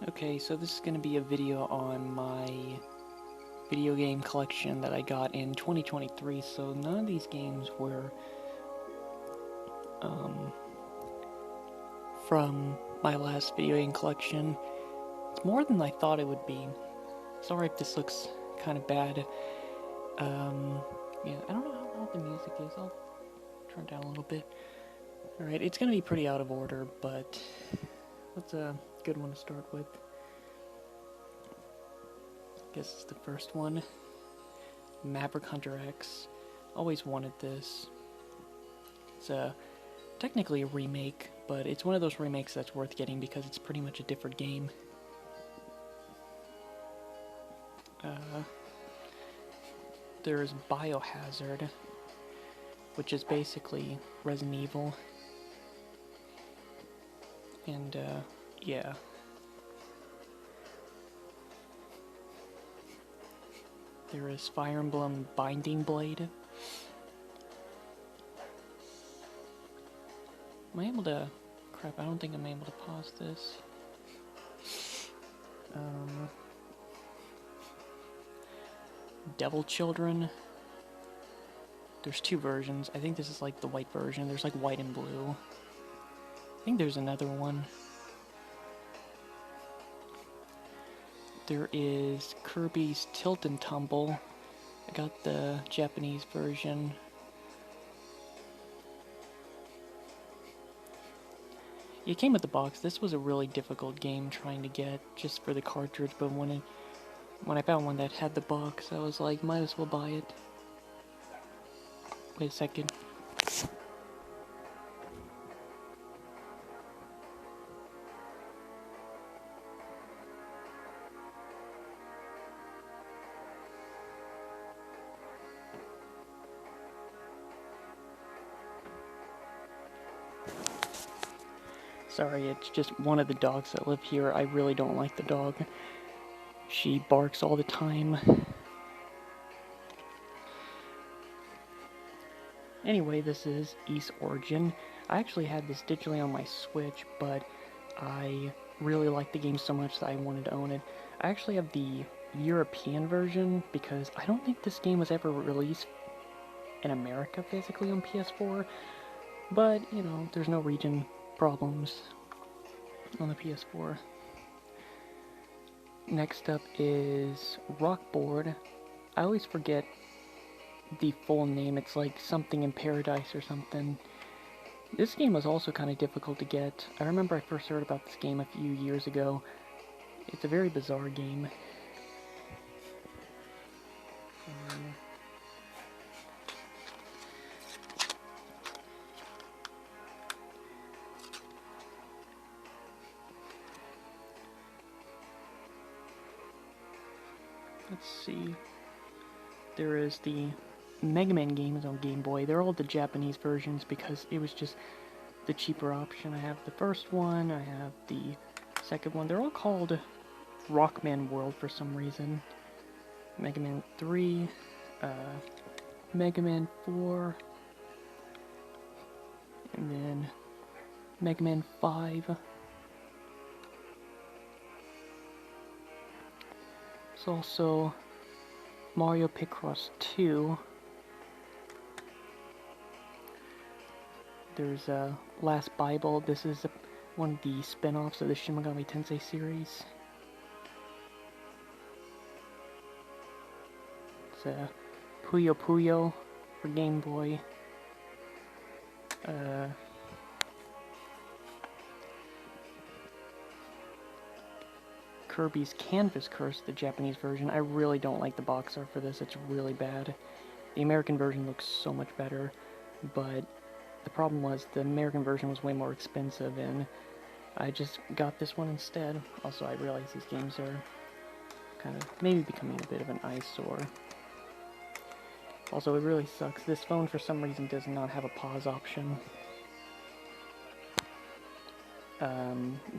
Okay, so this is going to be a video on my video game collection that I got in 2023, so none of these games were from my last video game collection. It's more than I thought it would be. Sorry if this looks kind of bad. Yeah, I don't know how loud the music is. I'll turn it down a little bit. Alright, it's going to be pretty out of order, but that's a good one to start with. I guess it's the first one. Maverick Hunter X. Always wanted this. It's technically a remake, but it's one of those remakes that's worth getting because it's pretty much a different game. There's Biohazard, which is basically Resident Evil. And, yeah. There is Fire Emblem Binding Blade. Am I able to... Crap, I don't think I'm able to pause this. Devil Children. There's two versions. I think this is like the white version. There's like white and blue. I think there's another one. There is Kirby's Tilt and Tumble. I got the Japanese version. It came with the box. This was a really difficult game trying to get just for the cartridge, but when I found one that had the box, I was like, might as well buy it. Wait a second. Sorry, it's just one of the dogs that live here. I really don't like the dog. She barks all the time. Anyway, this is Ys Origin. I actually had this digitally on my Switch, but I really liked the game so much that I wanted to own it. I actually have the European version because I don't think this game was ever released in America physically on PS4, but, you know, there's no region problems on the PS4. Next up is Rockboard. I always forget the full name. It's like something in Paradise or something. This game was also kind of difficult to get. I remember I first heard about this game a few years ago. It's a very bizarre game. Let's see. There is the Mega Man games on Game Boy. They're all the Japanese versions because it was just the cheaper option. I have the first one, I have the second one. They're all called Rockman World for some reason. Mega Man 3, Mega Man 4, and then Mega Man 5. There's also Mario Picross 2. There's Last Bible. This is one of the spin-offs of the Shin Megami Tensei series. It's Puyo Puyo for Game Boy. Kirby's Canvas Curse, the Japanese version. I really don't like the box art for this. It's really bad. The American version looks so much better, but the problem was the American version was way more expensive, and I just got this one instead. Also, I realize these games are kind of maybe becoming a bit of an eyesore. Also, it really sucks. This phone, for some reason, does not have a pause option.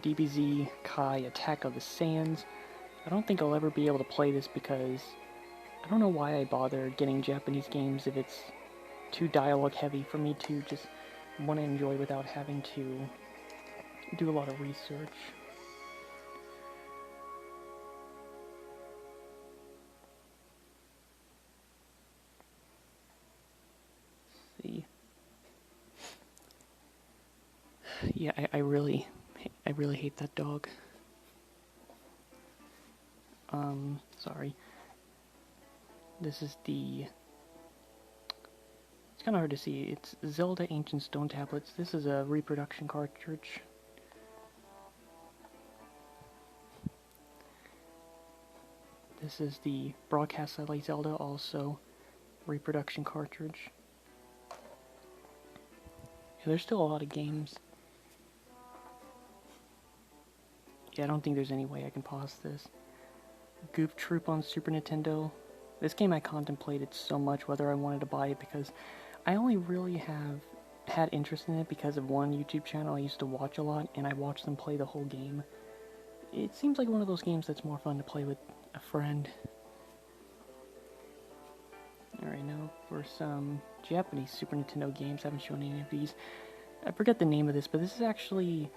DBZ Kai Attack of the Saiyans. I don't think I'll ever be able to play this because I don't know why I bother getting Japanese games if it's too dialogue heavy for me to just want to enjoy without having to do a lot of research. Yeah, I really hate that dog. Sorry. This is the... It's kind of hard to see. It's Zelda Ancient Stone Tablets. This is a reproduction cartridge. This is the Broadcast Satellite Zelda, also reproduction cartridge. Yeah, there's still a lot of games. Yeah, I don't think there's any way I can pause this. Goof Troop on Super Nintendo. This game I contemplated so much whether I wanted to buy it because I only really have had interest in it because of one YouTube channel I used to watch a lot, and I watched them play the whole game. It seems like one of those games that's more fun to play with a friend. Alright, now for some Japanese Super Nintendo games. I haven't shown any of these. I forget the name of this, but this is actually...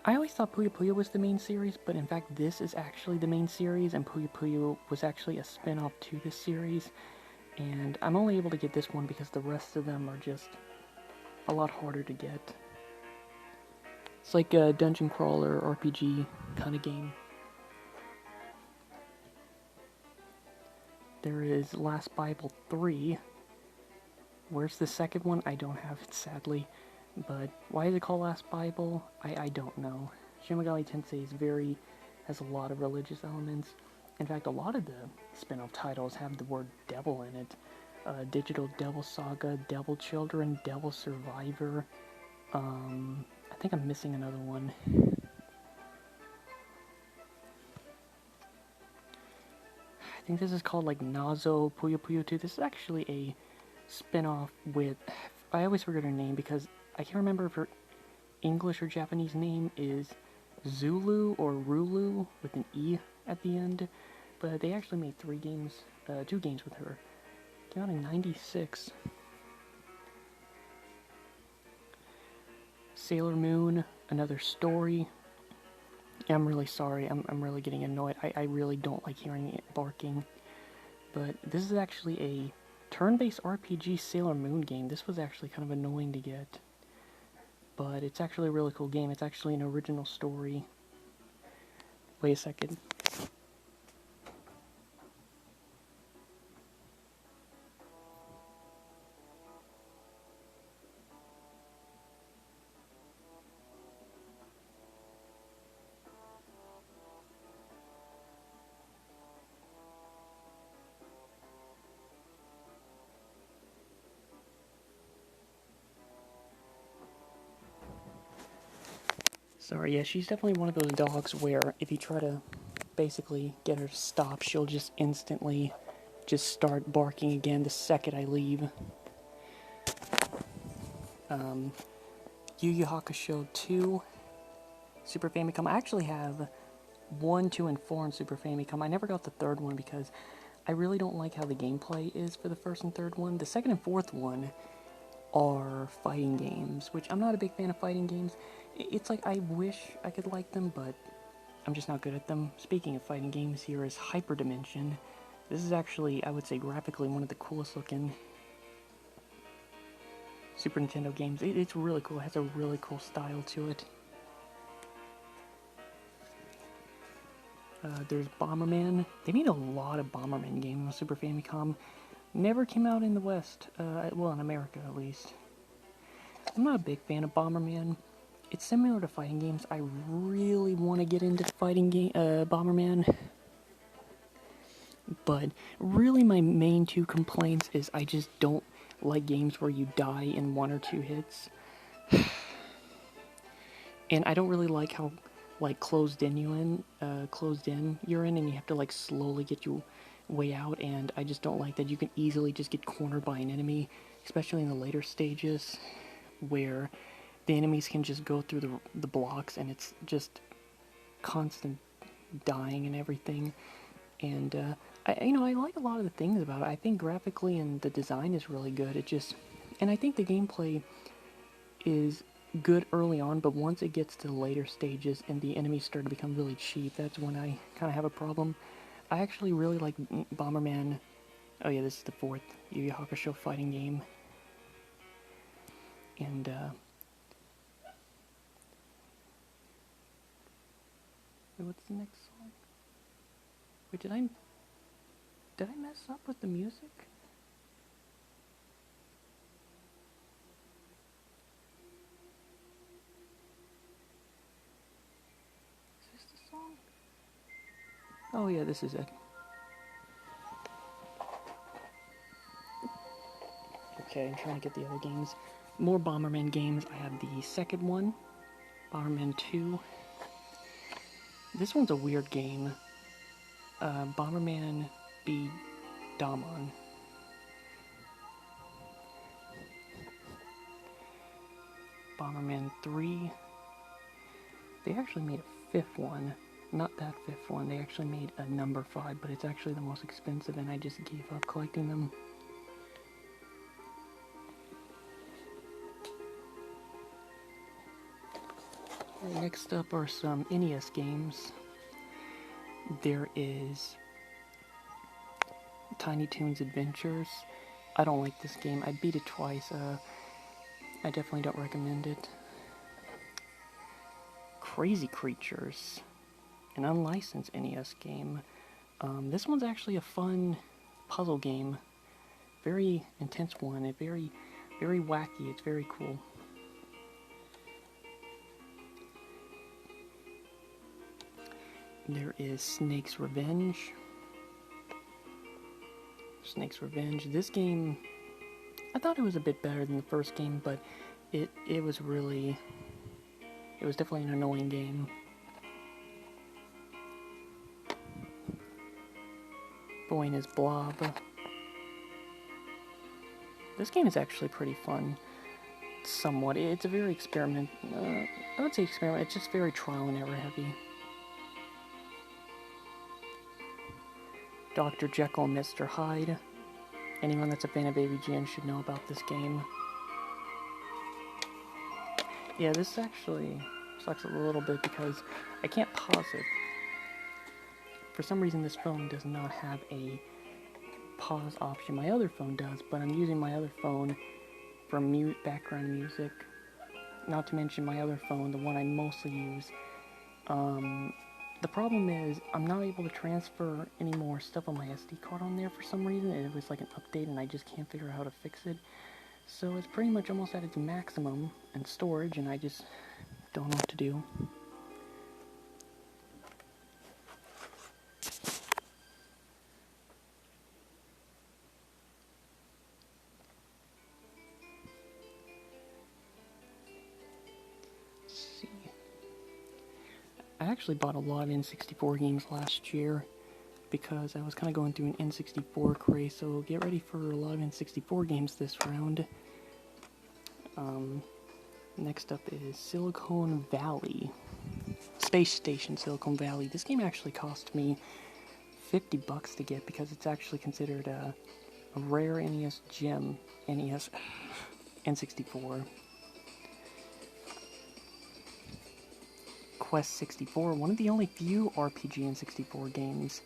I always thought Puyo Puyo was the main series, but in fact this is actually the main series, and Puyo Puyo was actually a spin-off to this series. And I'm only able to get this one because the rest of them are just a lot harder to get. It's like a dungeon crawler RPG kind of game. There is Last Bible 3. Where's the second one? I don't have it, sadly. But why is it called Last Bible? I don't know. Shin Megami Tensei has a lot of religious elements. In fact, a lot of the spin-off titles have the word devil in it. Digital Devil Saga, Devil Children, Devil Survivor. I think I'm missing another one. I think this is called like Nazo Puyo Puyo 2. This is actually a spin-off with... I always forget her name because I can't remember if her English or Japanese name is Zulu or Rulu with an E at the end. But they actually made 2 games with her. Came out in '96. Sailor Moon, Another Story. I'm really sorry, I'm really getting annoyed. I really don't like hearing it barking. But this is actually a turn-based RPG Sailor Moon game. This was actually kind of annoying to get. But it's actually a really cool game. It's actually an original story. Wait a second. Sorry, yeah, she's definitely one of those dogs where if you try to basically get her to stop, she'll just instantly just start barking again the second I leave. Yu Yu Hakusho 2, Super Famicom. I actually have 1, 2, and 4 in Super Famicom. I never got the third one because I really don't like how the gameplay is for the first and third one. The second and fourth one are fighting games, which I'm not a big fan of fighting games. It's like I wish I could like them, but I'm just not good at them. Speaking of fighting games, here is Hyperdimension. This is actually, I would say, graphically one of the coolest looking Super Nintendo games. It's really cool. It has a really cool style to it. There's Bomberman. They made a lot of Bomberman games on Super Famicom. Never came out in the West. Well, in America, at least. I'm not a big fan of Bomberman. It's similar to fighting games. I really want to get into fighting game, Bomberman. But really my main 2 complaints is I just don't like games where you die in 1 or 2 hits. And I don't really like how like closed in you're in and you have to like slowly get your way out, and I just don't like that you can easily just get cornered by an enemy, especially in the later stages where the enemies can just go through the blocks and it's just constant dying and everything. And I like a lot of the things about it. I think graphically and the design is really good. And I think the gameplay is good early on, but once it gets to the later stages and the enemies start to become really cheap, that's when I kind of have a problem. I actually really like Bomberman. Oh yeah, this is the 4th Yu Yu Hakusho fighting game. And what's the next song? Wait, did I mess up with the music? Is this the song? Oh yeah, this is it. Okay, I'm trying to get the other games. More Bomberman games. I have the second one, Bomberman 2. This one's a weird game. Bomberman B. Damon. Bomberman 3. They actually made a fifth one. Not that fifth one. They actually made a number 5, but it's actually the most expensive, and I just gave up collecting them. Next up are some NES games. There is Tiny Toons Adventures. I don't like this game. I beat it twice. I definitely don't recommend it. Crazy Creatures, an unlicensed NES game. This one's actually a fun puzzle game. Very intense one. Very wacky. It's very cool. There is Snake's Revenge. Snake's Revenge. This game, I thought it was a bit better than the first game, but it was definitely an annoying game. Boing is Blob. This game is actually pretty fun. Somewhat. It's a very I would say experiment. It's just very trial and error heavy. Dr. Jekyll and Mr. Hyde. Anyone that's a fan of AVGN should know about this game. Yeah, this actually sucks a little bit because I can't pause it. For some reason, this phone does not have a pause option. My other phone does, but I'm using my other phone for background music. Not to mention my other phone, the one I mostly use. The problem is I'm not able to transfer any more stuff on my SD card on there for some reason. It was like an update and I just can't figure out how to fix it. So it's pretty much almost at its maximum in storage and I just don't know what to do. I actually bought a lot of N64 games last year because I was kind of going through an N64 craze, so get ready for a lot of N64 games this round. Next up is Silicon Valley. Space Station Silicon Valley. This game actually cost me $50 to get because it's actually considered a rare NES gem. NES N64. Quest 64, one of the only few RPG N64 games.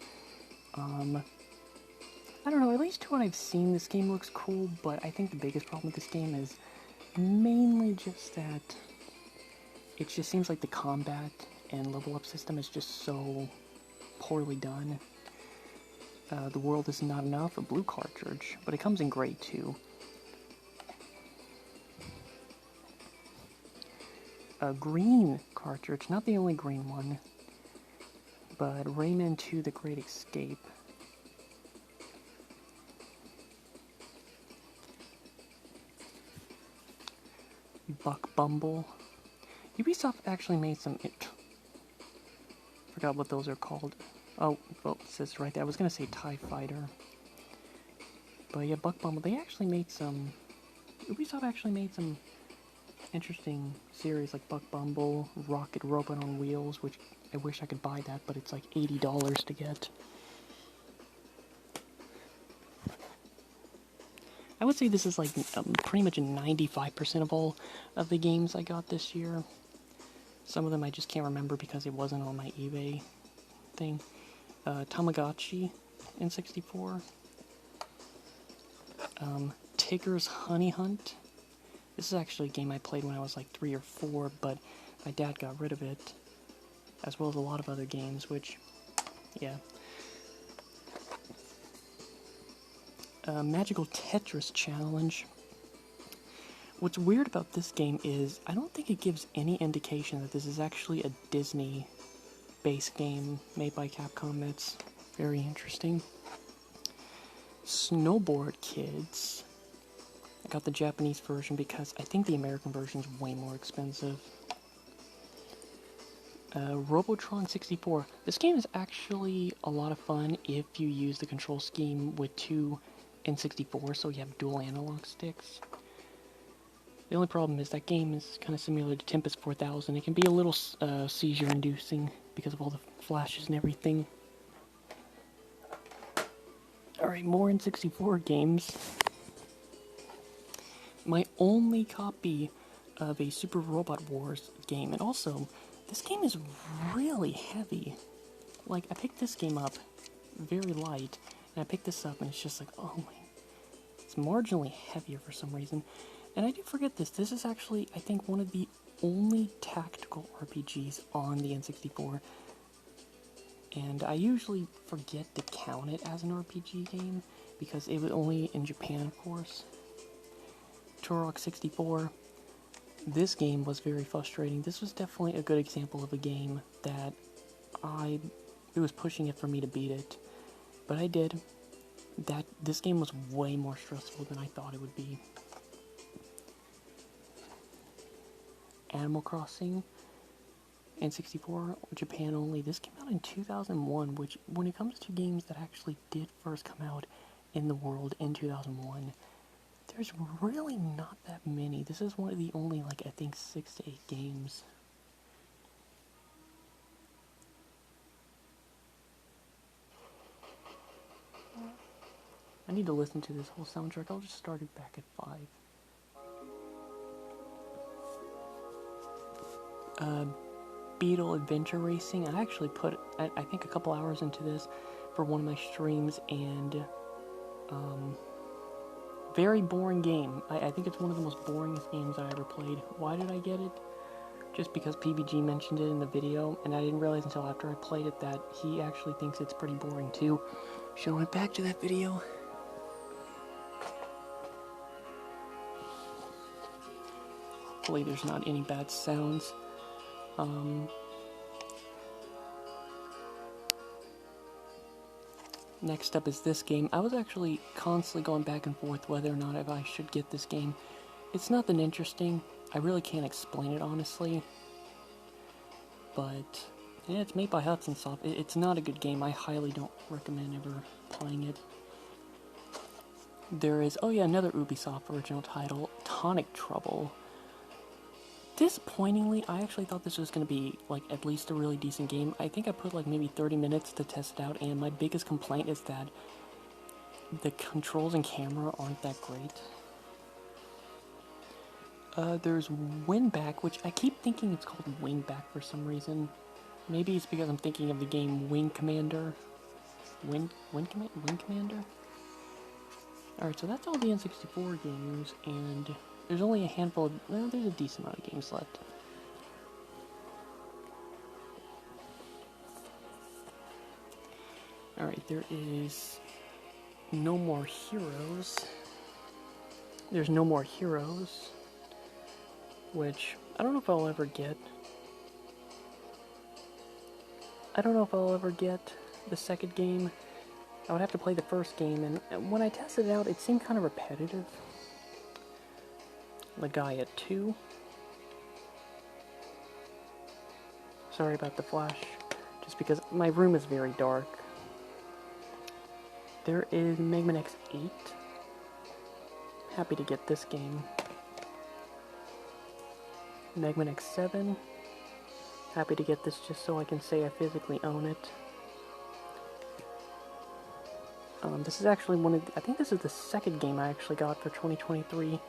I don't know, at least to what I've seen, this game looks cool, but I think the biggest problem with this game is mainly just that it just seems like the combat and level up system is just so poorly done. The world is not enough, a blue cartridge, but it comes in gray too. A green cartridge, not the only green one, but Rayman 2 The Great Escape. Buck Bumble. Ubisoft actually made some... Forgot what those are called. Oh, well, it says right there. I was going to say TIE Fighter. But yeah, Buck Bumble. They actually made some... Ubisoft actually made some interesting series like Buck Bumble, Rocket Robot on Wheels, which I wish I could buy that, but it's like $80 to get. I would say this is like pretty much 95% of all of the games I got this year. Some of them I just can't remember because it wasn't on my eBay thing. Tamagotchi N64. Tigger's Honey Hunt. This is actually a game I played when I was like 3 or 4, but my dad got rid of it. as well as a lot of other games, which, yeah. Magical Tetris Challenge. What's weird about this game is I don't think it gives any indication that this is actually a Disney-based game made by Capcom. That's very interesting. Snowboard Kids. I got the Japanese version because I think the American version is way more expensive. Robotron 64. This game is actually a lot of fun if you use the control scheme with two N64, so you have dual analog sticks. The only problem is that game is kind of similar to Tempest 4000. It can be a little seizure-inducing because of all the flashes and everything. Alright, more N64 games. My only copy of a Super Robot Wars game, and also, this game is really heavy. Like, I picked this game up very light, and I picked this up and it's just like, oh my, it's marginally heavier for some reason. And I do forget this. This is actually, I think, one of the only tactical RPGs on the N64. And I usually forget to count it as an RPG game, because it was only in Japan, of course. Turok 64. This game was very frustrating. This was definitely a good example of a game that it was pushing it for me to beat it. But I did. This game was way more stressful than I thought it would be. Animal Crossing, N64, Japan only. This came out in 2001, which, when it comes to games that actually did first come out in the world in 2001, there's really not that many. This is one of the only, like, I think 6 to 8 games. I need to listen to this whole soundtrack. I'll just start it back at 5. Beetle Adventure Racing. I actually put, I think, a couple hours into this for one of my streams, and very boring game. I think it's one of the most boringest games I ever played. Why did I get it? Just because PBG mentioned it in the video, and I didn't realize until after I played it that he actually thinks it's pretty boring too. Showing it back to that video. Hopefully there's not any bad sounds. Next up is this game. I was actually constantly going back and forth whether or not if I should get this game. It's nothing interesting. I really can't explain it, honestly. But, yeah, it's made by Hudson Soft. It's not a good game. I highly don't recommend ever playing it. There is, oh yeah, another Ubisoft original title, Tonic Trouble. Disappointingly, I actually thought this was going to be, like, at least a really decent game. I think I put, like, maybe 30 minutes to test it out, and my biggest complaint is that the controls and camera aren't that great. There's Winback, which I keep thinking it's called Wingback for some reason. Maybe it's because I'm thinking of the game Wing Commander. Wing Commander? Alright, so that's all the N64 games, and there's only a handful of, well, there's a decent amount of games left. Alright, there is No More Heroes. There's No More Heroes, which I don't know if I'll ever get. I don't know if I'll ever get the second game. I would have to play the first game, and when I tested it out, it seemed kind of repetitive. Legaia 2. Sorry about the flash, just because my room is very dark. There is Mega Man X8. Happy to get this game. Mega Man X7. Happy to get this just so I can say I physically own it. This is actually one of, I think this is the second game I actually got for 2023.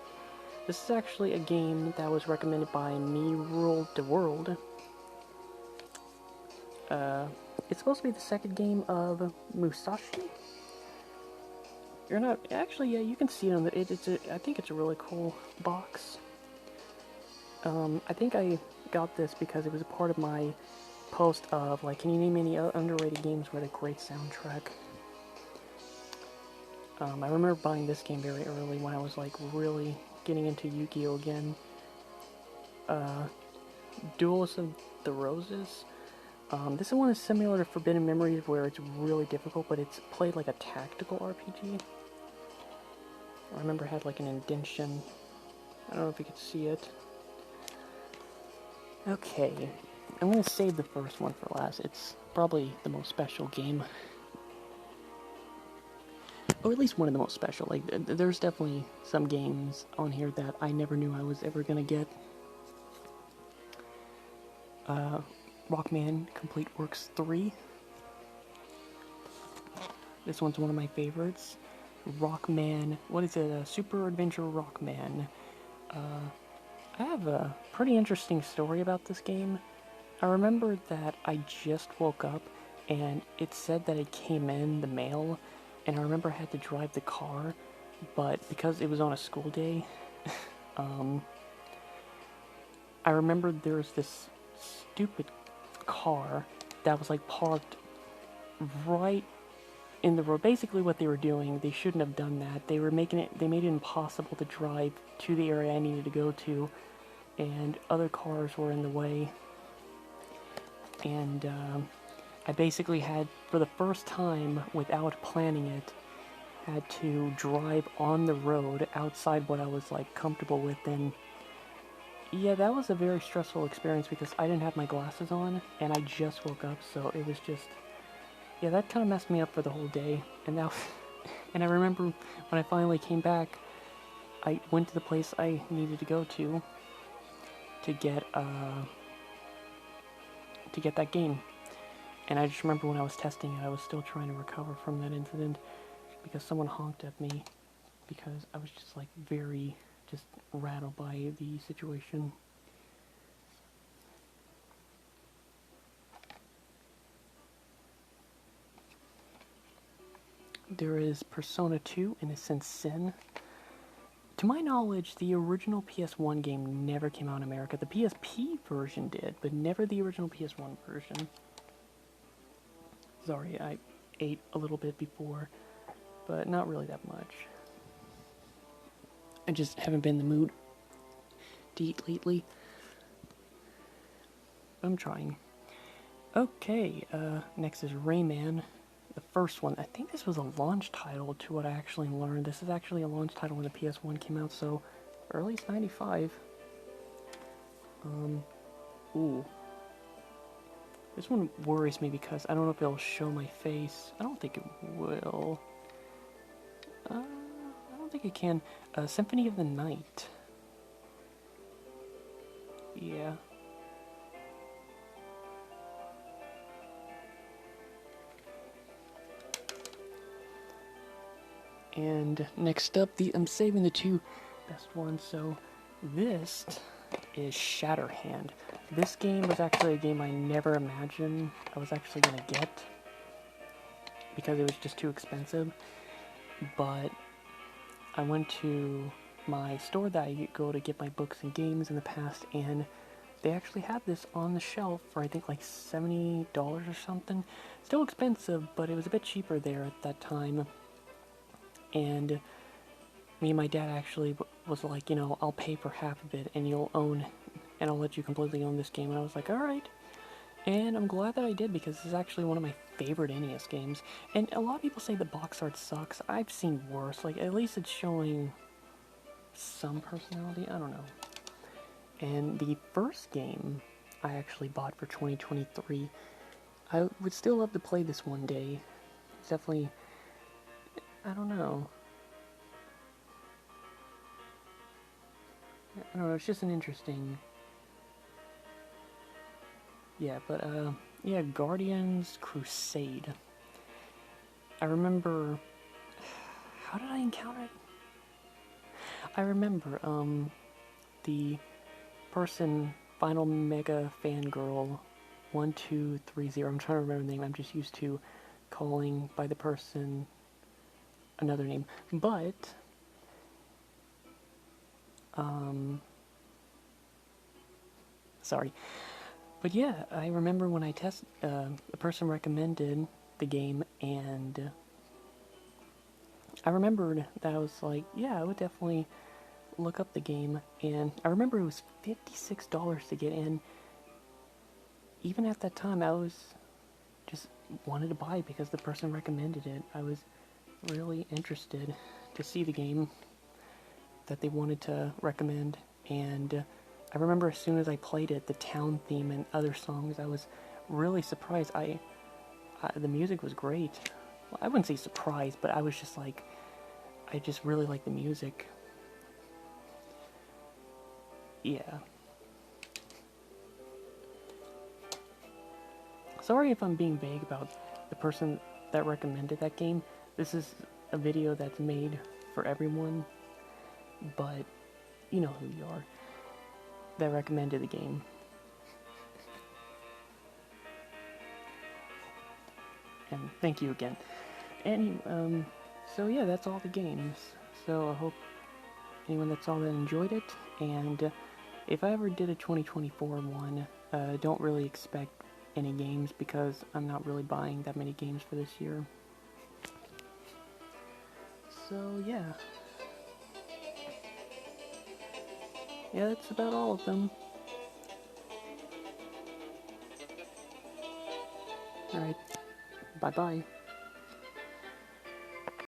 This is actually a game that was recommended by Me Rule the World. It's supposed to be the second game of Musashi. You're not, actually, yeah, you can see it on the, I think it's a really cool box. I think I got this because it was a part of my post of, like, can you name any underrated games with a great soundtrack? I remember buying this game very early when I was, like, really getting into Yu-Gi-Oh! Again. Duelist of the Roses. This one is similar to Forbidden Memories, where it's really difficult, but it's played like a tactical RPG. I remember it had like an indentation. I don't know if you could see it. Okay, I'm gonna save the first one for last. It's probably the most special game. Or at least one of the most special. Like, there's definitely some games on here that I never knew I was ever gonna get. Rockman Complete Works 3. This one's one of my favorites. Rockman, what is it? Super Adventure Rockman. I have a pretty interesting story about this game. I remember that I just woke up and it said that it came in the mail, and I remember I had to drive the car, but because it was on a school day, I remember there was this stupid car that was like parked right in the road. Basically what they were doing, they shouldn't have done that. They made it impossible to drive to the area I needed to go to, and other cars were in the way. And I basically had, for the first time without planning it, had to drive on the road outside what I was like comfortable with. And yeah, that was a very stressful experience because I didn't have my glasses on and I just woke up, so it was just, yeah, that kind of messed me up for the whole day. And that and I remember when I finally came back, I went to the place I needed to go to get that game. And I just remember when I was testing it, I was still trying to recover from that incident because someone honked at me because I was just like very just rattled by the situation. There is Persona 2 Innocent Sin. To my knowledge, the original PS1 game never came out in America. The PSP version did, but never the original PS1 version. Sorry, I ate a little bit before, but not really that much. I just haven't been in the mood to eat lately. I'm trying. Okay, next is Rayman. The first one. I think this was a launch title to what I actually learned. This is actually a launch title when the PS1 came out, so early 95. Ooh. This one worries me because I don't know if it'll show my face. I don't think it will. I don't think it can. Symphony of the Night. Yeah. And next up, I'm saving the two best ones. So this is Shatterhand. This game was actually a game I never imagined I was actually going to get because it was just too expensive. But I went to my store that I go to get my books and games in the past, and they actually had this on the shelf for I think like $70 or something. Still expensive, but it was a bit cheaper there at that time. And me and my dad actually was like, you know, I'll pay for half of it and you'll own, and I'll let you completely own this game. And I was like, alright. And I'm glad that I did because this is actually one of my favorite NES games. And a lot of people say the box art sucks. I've seen worse. Like, at least it's showing some personality. I don't know. And the first game I actually bought for 2023, I would still love to play this one day. It's definitely, I don't know. I don't know, it's just an interesting... Yeah, but, yeah, Guardians Crusade. I remember... How did I encounter it? I remember, the person, Final Mega Fangirl 1230, I'm trying to remember the name, I'm just used to calling by the person another name, but sorry, But yeah, I remember when I a person recommended the game, and I remembered that I was like, yeah, I would definitely look up the game. And I remember it was $56 to get in. Even at that time, I was just wanted to buy it because the person recommended it. I was really interested to see the game that they wanted to recommend, and I remember as soon as I played it, the town theme and other songs, I was really surprised. The music was great. Well, I wouldn't say surprised, but I was just like, I just really like the music. Yeah. Sorry if I'm being vague about the person that recommended that game. This is a video that's made for everyone, but you know who you are, that recommended the game. And thank you again. So yeah, that's all the games. So I hope anyone that saw that enjoyed it, and if I ever did a 2024 one, don't really expect any games because I'm not really buying that many games for this year. So yeah. Yeah, that's about all of them. Alright, bye-bye.